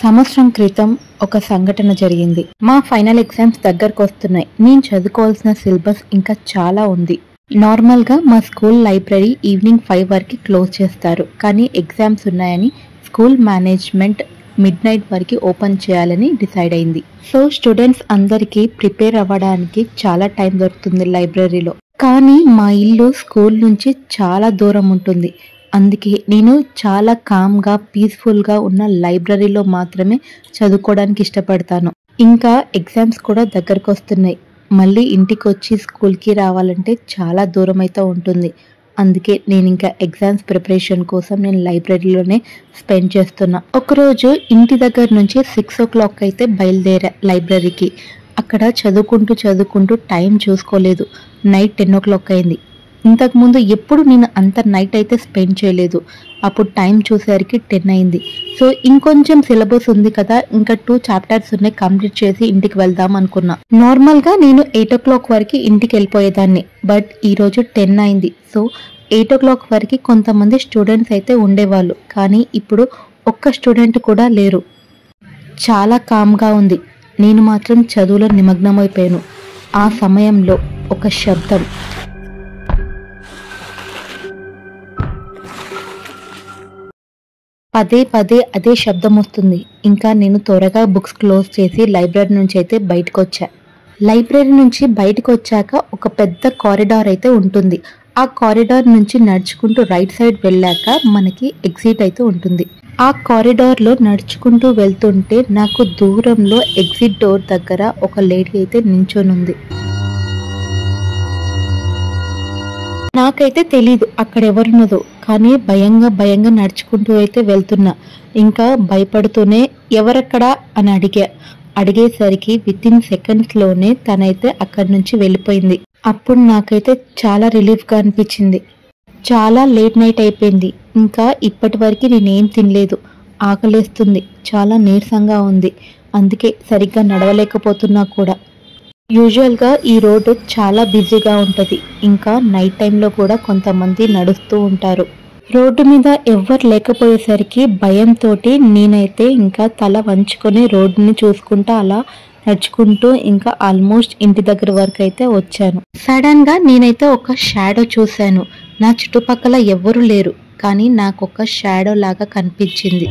సంవత్సరం క్రితం ఒక సంఘటన జరిగింది. మా ఫైనల్ ఎగ్జామ్స్ దగ్గరకు వస్తున్నాయి. నేను చదువుకోవాల్సిన సిలబస్ ఇంకా చాలా ఉంది. నార్మల్గా మా స్కూల్ లైబ్రరీ ఈవినింగ్ 5 వరకు క్లోజ్ చేస్తారు. కానీ ఎగ్జామ్స్ ఉన్నాయని స్కూల్ మేనేజ్మెంట్ మిడ్ నైట్ వరకు ఓపెన్ చేయాలని డిసైడ్ అయింది. సో స్టూడెంట్స్ అందరికీ ప్రిపేర్ అవ్వడానికి చాలా టైం దొరుకుతుంది లైబ్రరీలో. కానీ మా ఇల్లు స్కూల్ నుంచి చాలా దూరం ఉంటుంది. అందుకే నేను చాలా కామ్గా పీస్ఫుల్గా ఉన్న లైబ్రరీలో మాత్రమే చదువుకోవడానికి ఇష్టపడతాను. ఇంకా ఎగ్జామ్స్ కూడా దగ్గరకు వస్తున్నాయి. మళ్ళీ ఇంటికి వచ్చి స్కూల్కి రావాలంటే చాలా దూరం అయితే ఉంటుంది. అందుకే నేను ఇంకా ఎగ్జామ్స్ ప్రిపరేషన్ కోసం నేను లైబ్రరీలోనే స్పెండ్ చేస్తున్నా. ఒకరోజు ఇంటి దగ్గర నుంచి 6 o'clock అయితే బయలుదేరా లైబ్రరీకి. అక్కడ చదువుకుంటూ టైం చూసుకోలేదు. నైట్ 10 o'clock అయింది. ఇంతకుముందు ఎప్పుడు నేను అంత నైట్ అయితే స్పెండ్ చేయలేదు. అప్పుడు టైం చూసేసరికి 10 అయింది. సో ఇంకొంచెం సిలబస్ ఉంది కదా, ఇంకా 2 chapters ఉన్నాయి, కంప్లీట్ చేసి ఇంటికి వెళ్దాం అనుకున్నా. నార్మల్గా నేను 8 o'clock వరకు ఇంటికి వెళ్ళిపోయేదాన్ని. బట్ ఈరోజు 10 అయింది. సో 8 o'clock వరకు కొంతమంది స్టూడెంట్స్ అయితే ఉండేవాళ్ళు. కానీ ఇప్పుడు ఒక్క స్టూడెంట్ కూడా లేరు. చాలా కామ్గా ఉంది. నేను మాత్రం చదువులో నిమగ్నమైపోయాను. ఆ సమయంలో ఒక శబ్దం. పదే అదే శబ్దం వస్తుంది. ఇంకా నేను త్వరగా బుక్స్ క్లోజ్ చేసి లైబ్రరీ నుంచి అయితే బయటకు వచ్చా. లైబ్రరీ నుంచి బయటకు వచ్చాక ఒక పెద్ద కారిడార్ అయితే ఉంటుంది. ఆ కారిడార్ నుంచి నడుచుకుంటూ రైట్ సైడ్ వెళ్ళాక మనకి ఎగ్జిట్ అయితే ఉంటుంది. ఆ కారిడార్లో నడుచుకుంటూ వెళ్తుంటే నాకు దూరంలో ఎగ్జిట్ డోర్ దగ్గర ఒక లేడీ అయితే నించొని ఉంది. నాకైతే తెలీదు అక్కడ ఎవరున్నదో. కానీ భయంగా నడుచుకుంటూ అయితే వెళ్తున్నా. ఇంకా భయపడుతూనే ఎవరక్కడా అని అడిగేసరికి వితిన్ సెకండ్స్లోనే తనైతే అక్కడి నుంచి వెళ్ళిపోయింది. అప్పుడు నాకైతే చాలా రిలీఫ్గా అనిపించింది. చాలా లేట్ నైట్ అయిపోయింది. ఇంకా ఇప్పటి వరకు నేనేం తినలేదు. ఆకలేస్తుంది. చాలా నీరసంగా ఉంది. అందుకే సరిగ్గా నడవలేకపోతున్నా కూడా. యూజువల్గా ఈ రోడ్డు చాలా బిజీగా ఉంటుంది. ఇంకా నైట్ టైంలో కూడా కొంతమంది నడుస్తూ ఉంటారు. రోడ్డు మీద ఎవ్వరు లేకపోయేసరికి భయంతో నేనైతే ఇంకా తల వంచుకొని రోడ్డుని చూసుకుంటూ అలా నడుచుకుంటూ ఇంకా ఆల్మోస్ట్ ఇంటి దగ్గర వరకు అయితే వచ్చాను. సడన్గా నేనైతే ఒక షాడో చూశాను. నా చుట్టుపక్కల ఎవ్వరూ లేరు. కానీ నాకు ఒక షాడో లాగా కనిపించింది.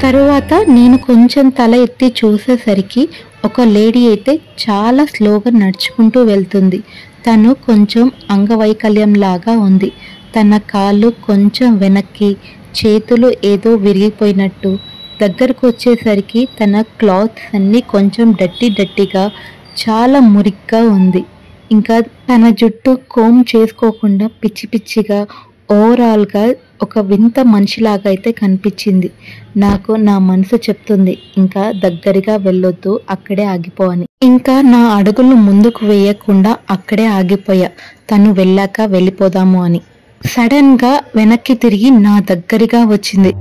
తరువాత నేను కొంచెం తల ఎత్తి చూసేసరికి ఒక లేడీ అయితే చాలా స్లోగా నడుచుకుంటూ వెళ్తుంది. తను కొంచెం అంగవైకల్యం లాగా ఉంది. తన కాళ్ళు కొంచెం వెనక్కి, చేతులు ఏదో విరిగిపోయినట్టు. దగ్గరకు వచ్చేసరికి తన క్లాత్స్ అన్నీ కొంచెం డట్టీగా చాలా మురిగ్గా ఉంది. ఇంకా తన జుట్టు కోమ్ చేసుకోకుండా పిచ్చిగా ఓవరాల్గా ఒక వింత మనిషిలాగా అయితే కనిపించింది. నాకు నా మనసు చెప్తుంది ఇంకా దగ్గరగా వెళ్ళొద్దు, అక్కడే ఆగిపో అని. ఇంకా నా అడుగులు ముందుకు వేయకుండా అక్కడే ఆగిపోయా. తను వెళ్ళాక వెళ్ళిపోదాము అని. సడన్గా వెనక్కి తిరిగి నా దగ్గరగా వచ్చింది.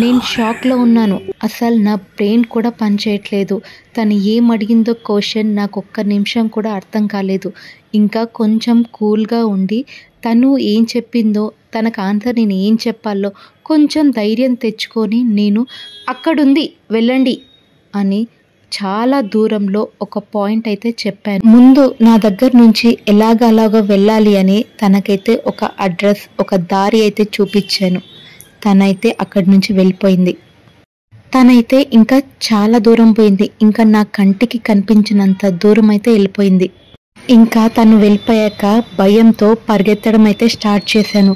నేను షాక్లో ఉన్నాను. అసలు నా బ్రెయిన్ కూడా పనిచేయట్లేదు. తను ఏం అడిగిందో క్వశ్చన్ నాకు ఒక్క నిమిషం కూడా అర్థం కాలేదు. ఇంకా కొంచెం కూల్గా ఉండి తను ఏం చెప్పిందో తనకు ఆన్సర్ నేను ఏం చెప్పాలో కొంచెం ధైర్యం తెచ్చుకొని నేను అక్కడుంది వెళ్ళండి అని చాలా దూరంలో ఒక పాయింట్ అయితే చెప్పాను. ముందు నా దగ్గర నుంచి ఎలాగో వెళ్ళాలి అని తనకైతే ఒక అడ్రస్, ఒక దారి అయితే చూపించాను. తనైతే అక్కడి నుంచి వెళ్ళిపోయింది. తనైతే ఇంకా చాలా దూరం పోయింది. ఇంకా నా కంటికి కనిపించినంత దూరం అయితే వెళ్ళిపోయింది. ఇంకా తను వెళ్ళిపోయాక భయంతో పరిగెత్తడం అయితే స్టార్ట్ చేశాను.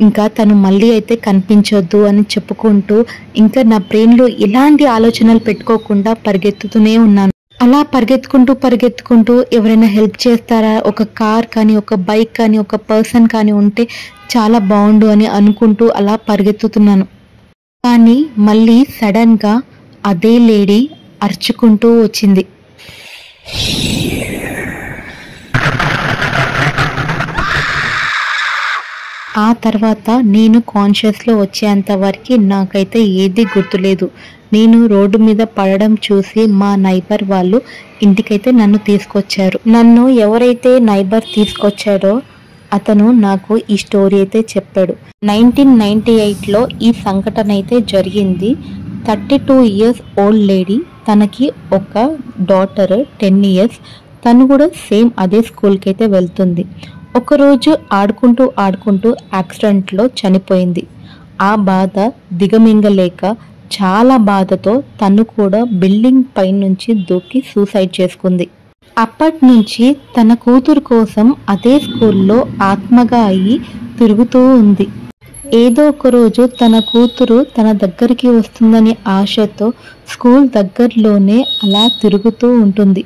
ఇంకా తను మళ్ళీ అయితే కనిపించొద్దు అని చెప్పుకుంటూ ఇంకా నా బ్రెయిన్లో ఎలాంటి ఆలోచనలు పెట్టుకోకుండా పరిగెత్తుతూనే ఉన్నాను. అలా పరిగెత్తుకుంటూ ఎవరైనా హెల్ప్ చేస్తారా, ఒక కార్ కానీ, ఒక బైక్ కానీ, ఒక పర్సన్ కానీ ఉంటే చాలా బాగుండు అని అనుకుంటూ అలా పరిగెత్తుతున్నాను. కానీ మళ్ళీ సడన్గా అదే లేడీ అరుచుకుంటూ వచ్చింది. ఆ తర్వాత నేను కాన్షియస్లో వచ్చేంత వరకు నాకైతే ఏది గుర్తులేదు. నేను రోడ్డు మీద పడడం చూసి మా నైబర్ వాళ్ళు ఇంటికైతే నన్ను తీసుకొచ్చారు. నన్ను ఎవరైతే నైబర్ తీసుకొచ్చారో అతను నాకు ఈ స్టోరీ అయితే చెప్పాడు. 1998లో ఈ సంఘటన అయితే జరిగింది. 32 ఇయర్స్ ఓల్డ్ లేడీ, తనకి ఒక డాటర్ 10 ఇయర్స్. తను కూడా సేమ్ అదే స్కూల్కి అయితే వెళ్తుంది. ఒకరోజు ఆడుకుంటూ యాక్సిడెంట్లో చనిపోయింది. ఆ బాధ దిగమింగలేక చాలా బాధతో తను కూడా బిల్డింగ్ పై నుంచి దూకి సూసైడ్ చేసుకుంది. అప్పటి నుంచి తన కూతురు కోసం అదే స్కూల్లో ఆత్మగా అయ్యి తిరుగుతూ ఉంది. ఏదో ఒక రోజు తన కూతురు తన దగ్గరికి వస్తుందని ఆశతో స్కూల్ దగ్గరలోనే అలా తిరుగుతూ ఉంటుంది.